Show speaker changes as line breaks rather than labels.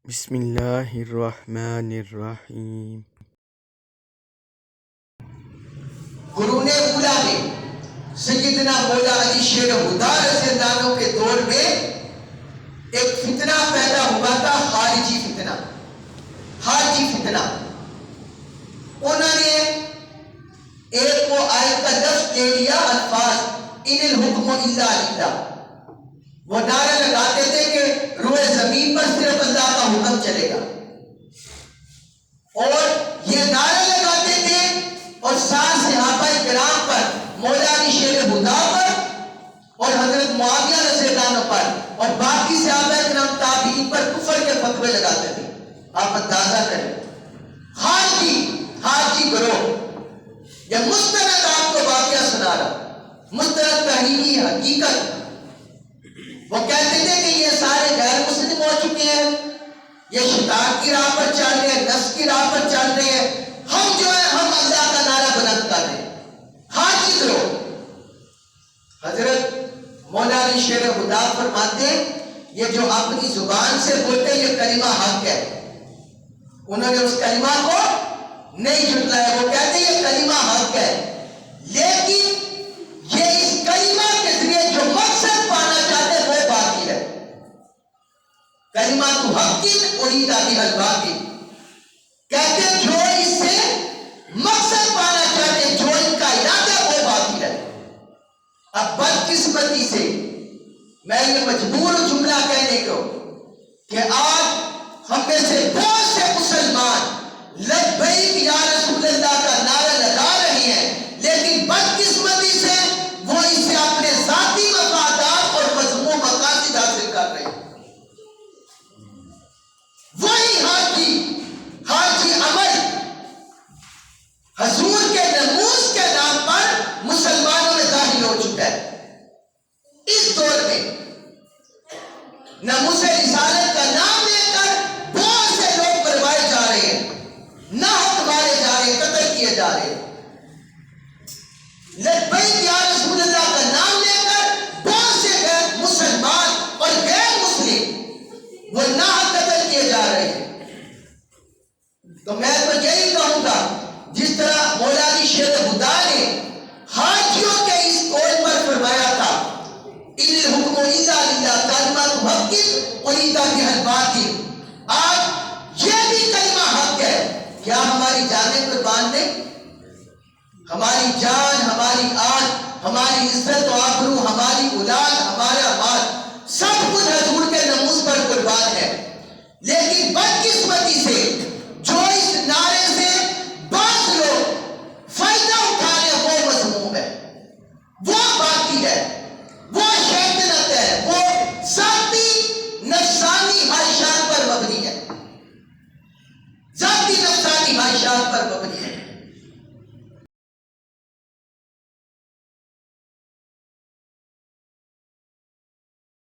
بسم اللہ الرحمن الرحیم۔
قرون اولا میں سیدنا مولا علی شیر خدا رضی اللہ عنہ کے دور میں ایک فتنہ پیدا ہوا تھا، خارجی فتنہ۔ انہوں نے ایک وہ آیت کا لفظ لے لیا، الفاظ ان الحکم الا للہ۔ وہ نعرہ لگاتے تھے کہ روئے زمین پر صرف اللہ کا حکم چلے گا، اور یہ نعرہ لگاتے تھے اور سات صحابہ کرام پر، مولا علی شیر خدا پر اور حضرت معاویہ رضی اللہ عنہ پر اور باقی صحابہ کرام تابعین پر کفر کے فتوے لگاتے تھے۔ آپ اندازہ کریں، خارجی گروہ۔ یہ مستند آپ کو واقعہ سنا رہا، مستند تحریری حقیقت۔ وہ کہتے تھے کہ یہ سارے غیر مسلم ہو چکے ہیں، یہ شیطان کی راہ پر چل رہے ہیں، نفس کی راہ پر چل رہے ہیں، ہم جو ہے ہم اللہ کا نعرہ بلند کر رہے ہیں۔ خارجی گروہ۔ حضرت مولا علی شیر خدا فرماتے ہیں یہ جو اپنی زبان سے بولتے ہیں یہ کلمہ حق ہے، انہوں نے اس کلمہ کو نہیں جھٹلایا۔ وہ کہتے ہیں یہ کلمہ حق ہے، لیکن یہ اس کلمہ کے ذریعے جو مقصد پانا چاہتے ہیں وہ باطل ہے۔ کلمہ تو حق ارید بہ الباطل، کہتے ہیں جو اس سے مقصد پانا چاہتے ہیں، جو ان کا ارادہ وہ باطل ہے۔ اب بدقسمتی سے میں یہ مجبور ہوں جملہ کہنے کو کہ آج ہم میں سے بہت سے مسلمان لبیک یا رسول اللہ کا نعرہ لگا رہے ہیں، لیکن بدقسمتی سے وہ اسے اپنے ذاتی مفادات اور مذموم مقاصد حاصل کر رہے ہیں۔ وہی حاجی عمل حضور کے نموز کے نام پر مسلمانوں میں ظاہر ہو چکا ہے۔ اس دور میں ناموس رسالت کا نام لے کر بہت سے لوگ مروائے جا رہے ہیں، ناحق مارے جا رہے ہیں، قتل کیے جا رہے ہیں۔ لبیک یا رسول اللہ کا نام لے کر بہت سے غیر مسلمان اور غیر مسلم وہ ناحق قتل کیے جا رہے ہیں۔ تو میں تو یہی کہوں گا، جس طرح مولا علی شیر خدا نے حاجیوں کے اس قول پر فرمایا تھا ان الحکم الا للہ کلمۃ حق ارید بہ الباطل، آج یہ بھی کلمہ حق ہے۔ کیا ہماری جانیں قربان دیں؟ ہماری جان، ہماری آن، ہماری عزت و آبرو، ہماری اولاد، ہمارا مال، سب کچھ حضور کے ناموس پر قربان ہے، لیکن بدقسمتی سے جو اس نعرے سے بعض لوگ فائدہ اٹھا رہے ہیں وہ مذموم ہے، وہ باطل ہے، وہ شیطنت ہے، وہ ذاتی نفسانی خواہشات پر مبنی ہے، ذاتی نفسانی خواہشات پر مبنی ہے۔